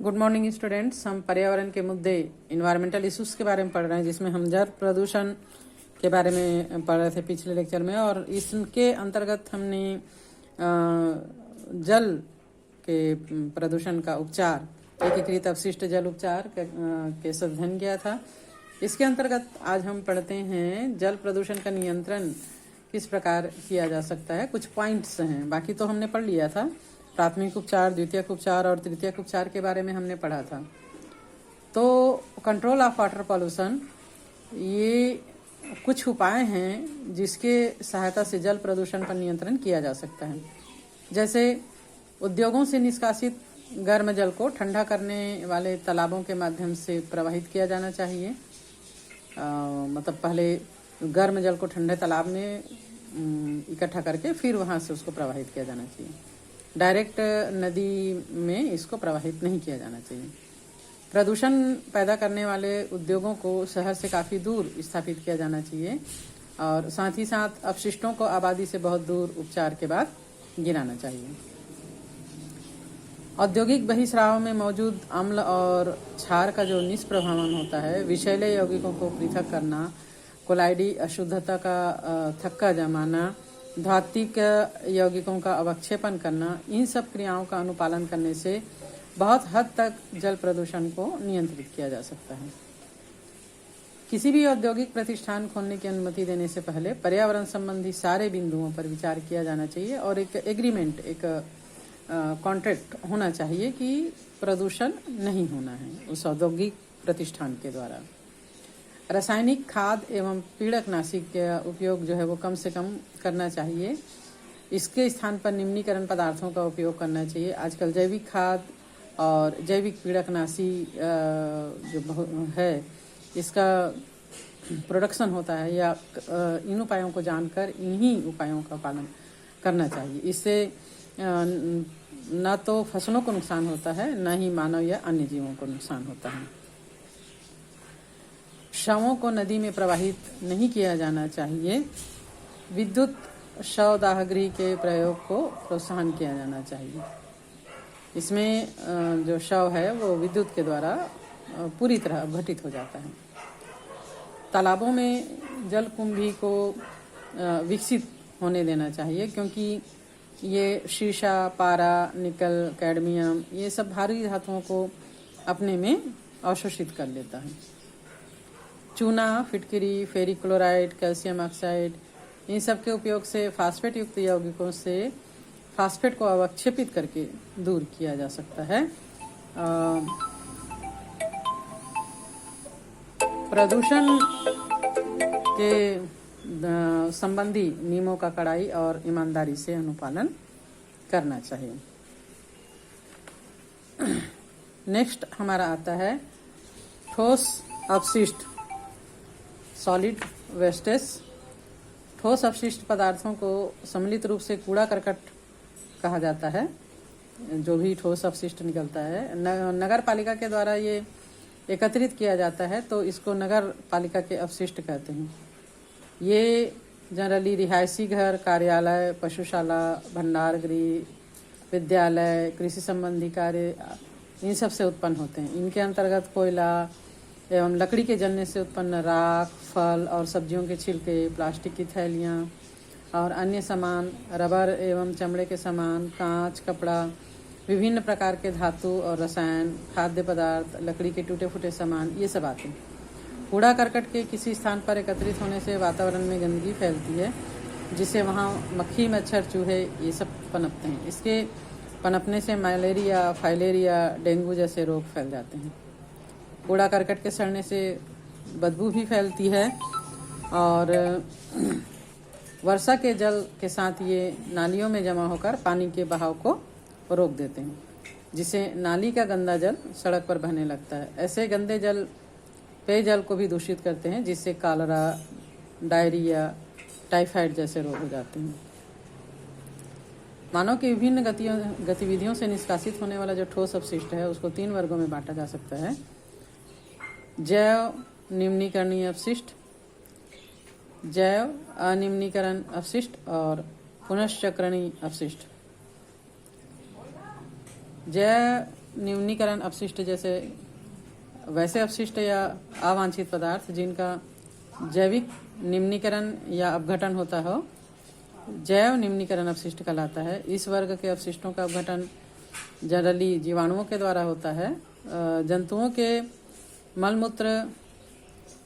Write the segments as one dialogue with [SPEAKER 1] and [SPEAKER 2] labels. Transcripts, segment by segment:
[SPEAKER 1] Good morning students. हम पर्यावरण के मुद्दे इन्वायरमेंटल इश्यूज के बारे में पढ़ रहे हैं, जिसमें हम जल प्रदूषण के बारे में पढ़ रहे थे पिछले लेक्चर में। और इसके अंतर्गत हमने जल के प्रदूषण का उपचार, एकीकृत अपशिष्ट जल उपचार के अध्ययन किया था। इसके अंतर्गत आज हम पढ़ते हैं जल प्रदूषण का नियंत्रण किस प्रकार किया जा सकता है। कुछ पॉइंट्स हैं, बाकी तो हमने पढ़ लिया था। प्राथमिक उपचार, द्वितीयक उपचार और तृतीयक उपचार के बारे में हमने पढ़ा था। तो कंट्रोल ऑफ वाटर पॉल्यूशन, ये कुछ उपाय हैं जिसके सहायता से जल प्रदूषण पर नियंत्रण किया जा सकता है। जैसे उद्योगों से निष्कासित गर्म जल को ठंडा करने वाले तालाबों के माध्यम से प्रवाहित किया जाना चाहिए। मतलब पहले गर्म जल को ठंडे तालाब में इकट्ठा करके फिर वहां से उसको प्रवाहित किया जाना चाहिए। डायरेक्ट नदी में इसको प्रवाहित नहीं किया जाना चाहिए। प्रदूषण पैदा करने वाले उद्योगों को शहर से काफ़ी दूर स्थापित किया जाना चाहिए और साथ ही साथ अपशिष्टों को आबादी से बहुत दूर उपचार के बाद गिराना चाहिए। औद्योगिक बहिस्राव में मौजूद अम्ल और क्षार का जो निष्प्रभावन होता है, विषैले यौगिकों को पृथक करना, कोलाइडी अशुद्धता का थक्का जमाना, धात्विक यौगिकों का अवक्षेपण करना, इन सब क्रियाओं का अनुपालन करने से बहुत हद तक जल प्रदूषण को नियंत्रित किया जा सकता है। किसी भी औद्योगिक प्रतिष्ठान खोलने की अनुमति देने से पहले पर्यावरण संबंधी सारे बिंदुओं पर विचार किया जाना चाहिए और एक एग्रीमेंट, एक कॉन्ट्रैक्ट होना चाहिए कि प्रदूषण नहीं होना है उस औद्योगिक प्रतिष्ठान के द्वारा। रासायनिक खाद एवं पीड़कनाशी का उपयोग जो है वो कम से कम करना चाहिए। इसके स्थान पर निम्नीकरण पदार्थों का उपयोग करना चाहिए। आजकल जैविक खाद और जैविक पीड़कनाशी जो है, इसका प्रोडक्शन होता है, या इन उपायों को जानकर इन्हीं उपायों का पालन करना चाहिए। इससे न तो फसलों को नुकसान होता है, न ही मानव या अन्य जीवों को नुकसान होता है। शवों को नदी में प्रवाहित नहीं किया जाना चाहिए। विद्युत शवदाह गृह के प्रयोग को प्रोत्साहन किया जाना चाहिए। इसमें जो शव है वो विद्युत के द्वारा पूरी तरह अपघटित हो जाता है। तालाबों में जल कुंभी को विकसित होने देना चाहिए, क्योंकि ये शीशा, पारा, निकल, कैडमियम, ये सब भारी धातुओं को अपने में अवशोषित कर लेता है। चूना, फिटकिरी, फेरिक क्लोराइड, कैल्शियम ऑक्साइड, इन सब के उपयोग से फास्फेट युक्त यौगिकों से फास्फेट को अवक्षेपित करके दूर किया जा सकता है। प्रदूषण के संबंधी नियमों का कड़ाई और ईमानदारी से अनुपालन करना चाहिए। नेक्स्ट हमारा आता है ठोस अपशिष्ट, सॉलिड वेस्टेज। ठोस अपशिष्ट पदार्थों को सम्मिलित रूप से कूड़ा करकट कहा जाता है। जो भी ठोस अपशिष्ट निकलता है, नगर पालिका के द्वारा ये एकत्रित किया जाता है, तो इसको नगर पालिका के अपशिष्ट कहते हैं। ये जनरली रिहायशी घर, कार्यालय, पशुशाला, भंडार गृह, विद्यालय, कृषि संबंधी कार्य, इन सब से उत्पन्न होते हैं। इनके अंतर्गत कोयला एवं लकड़ी के जलने से उत्पन्न राख, फल और सब्जियों के छिलके, प्लास्टिक की थैलियाँ और अन्य सामान, रबर एवं चमड़े के सामान, कांच, कपड़ा, विभिन्न प्रकार के धातु और रसायन, खाद्य पदार्थ, लकड़ी के टूटे फूटे सामान, ये सब आते हैं। कूड़ा करकट के किसी स्थान पर एकत्रित होने से वातावरण में गंदगी फैलती है, जिससे वहाँ मक्खी, मच्छर, चूहे ये सब पनपते हैं। इसके पनपने से मलेरिया, फाइलेरिया, डेंगू जैसे रोग फैल जाते हैं। कूड़ा करकट के सड़ने से बदबू भी फैलती है और वर्षा के जल के साथ ये नालियों में जमा होकर पानी के बहाव को रोक देते हैं, जिससे नाली का गंदा जल सड़क पर बहने लगता है। ऐसे गंदे जल पेयजल को भी दूषित करते हैं, जिससे कॉलरा, डायरिया, टाइफाइड जैसे रोग हो जाते हैं। मानव की विभिन्न गतिविधियों से निष्कासित होने वाला जो ठोस अपशिष्ट है, उसको 3 वर्गों में बांटा जा सकता है: जैव निम्नीकरणीय अपशिष्ट, जैव अनिम्नीकरण अपशिष्ट और पुनश्चक्रणीय अपशिष्ट। जैव न्यूनीकरण अपशिष्ट जैसे वैसे अपशिष्ट या अवांछित पदार्थ जिनका जैविक निम्नीकरण या अपघटन होता हो जैव निम्नीकरण अपशिष्ट कहलाता है। इस वर्ग के अपशिष्टों का अपघटन जनरली जीवाणुओं के द्वारा होता है। जंतुओं के मलमूत्र,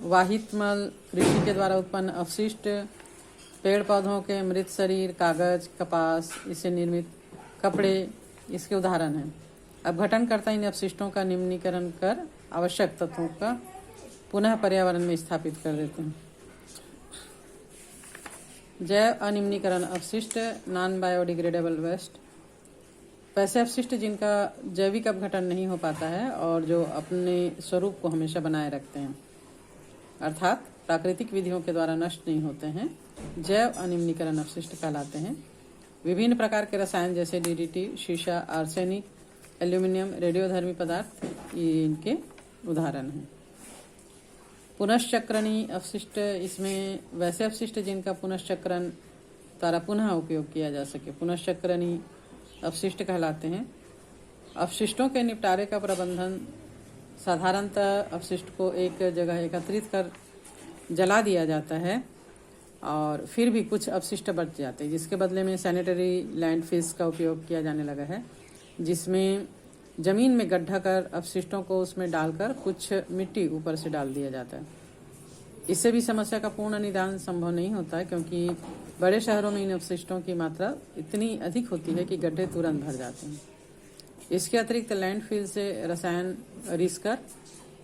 [SPEAKER 1] वाहित मल, कृषि के द्वारा उत्पन्न अपशिष्ट, पेड़ पौधों के मृत शरीर, कागज, कपास, इससे निर्मित कपड़े इसके उदाहरण हैं। अपघटनकर्ता इन अपशिष्टों का निम्नीकरण कर आवश्यक तत्वों का पुनः पर्यावरण में स्थापित कर देते हैं। जैव अनिम्नीकरण अपशिष्ट, नॉन बायोडिग्रेडेबल वेस्ट, वैसे अपशिष्ट जिनका जैविक अपघटन नहीं हो पाता है और जो अपने स्वरूप को हमेशा बनाए रखते हैं, अर्थात प्राकृतिक विधियों के द्वारा नष्ट नहीं होते हैं, जैव अनिम्नीकरण अपशिष्ट कहलाते हैं। विभिन्न प्रकार के रसायन जैसे डीडीटी, शीशा, आर्सेनिक, एल्यूमिनियम, रेडियोधर्मी पदार्थ ये इनके उदाहरण हैं। पुनश्चक्रणीय अपशिष्ट, इसमें वैसे अपशिष्ट जिनका पुनश्चक्रण द्वारा पुनः उपयोग किया जा सके, पुनश्चक्रणीय अपशिष्ट कहलाते हैं। अपशिष्टों के निपटारे का प्रबंधन साधारणतः अपशिष्ट को एक जगह एकत्रित कर जला दिया जाता है और फिर भी कुछ अपशिष्ट बच जाते हैं, जिसके बदले में सैनिटरी लैंडफिल्स का उपयोग किया जाने लगा है, जिसमें जमीन में गड्ढा कर अपशिष्टों को उसमें डालकर कुछ मिट्टी ऊपर से डाल दिया जाता है। इससे भी समस्या का पूर्ण निदान संभव नहीं होता है, क्योंकि बड़े शहरों में इन अपशिष्टों की मात्रा इतनी अधिक होती है कि गड्ढे तुरंत भर जाते हैं। इसके अतिरिक्त लैंडफिल से रसायन रिस कर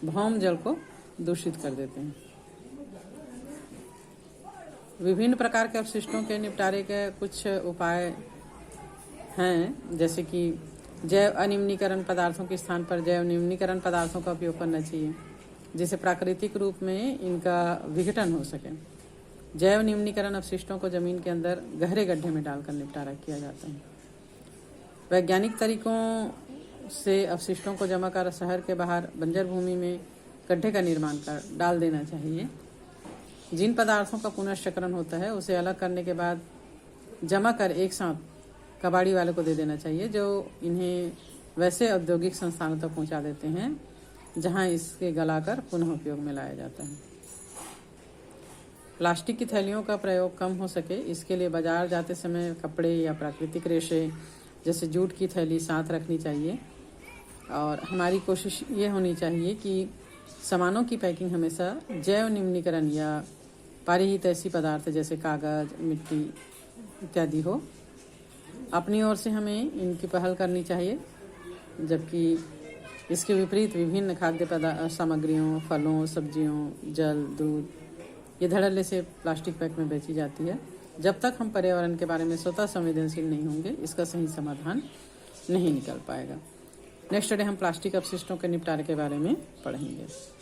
[SPEAKER 1] भौम जल को दूषित कर देते हैं। विभिन्न प्रकार के अपशिष्टों के निपटारे के कुछ उपाय हैं, जैसे कि जैव अनिम्नीकरण पदार्थों के स्थान पर जैव निम्नीकरण पदार्थों का उपयोग करना चाहिए, जिससे प्राकृतिक रूप में इनका विघटन हो सके। जैव निम्नीकरण अपशिष्टों को जमीन के अंदर गहरे गड्ढे में डालकर निपटारा किया जाता है। वैज्ञानिक तरीकों से अपशिष्टों को जमा कर शहर के बाहर बंजर भूमि में गड्ढे का निर्माण कर डाल देना चाहिए। जिन पदार्थों का पुनश्चक्रण होता है उसे अलग करने के बाद जमा कर एक साथ कबाड़ी वाले को दे देना चाहिए, जो इन्हें वैसे औद्योगिक संस्थानों तक पहुंचा देते हैं जहां इसके गलाकर पुनः उपयोग में लाया जाता है। प्लास्टिक की थैलियों का प्रयोग कम हो सके, इसके लिए बाजार जाते समय कपड़े या प्राकृतिक रेशे जैसे जूट की थैली साथ रखनी चाहिए। और हमारी कोशिश ये होनी चाहिए कि सामानों की पैकिंग हमेशा जैव निम्नीकरण या पारिहितैषी पदार्थ जैसे कागज, मिट्टी इत्यादि हो। अपनी ओर से हमें इनकी पहल करनी चाहिए, जबकि इसके विपरीत विभिन्न खाद्य सामग्रियों, फलों, सब्जियों, जल, दूध ये धड़ल्ले से प्लास्टिक पैक में बेची जाती है। जब तक हम पर्यावरण के बारे में स्वतः संवेदनशील नहीं होंगे, इसका सही समाधान नहीं निकल पाएगा। नेक्स्ट डे हम प्लास्टिक अपशिष्टों के निपटारे के बारे में पढ़ेंगे।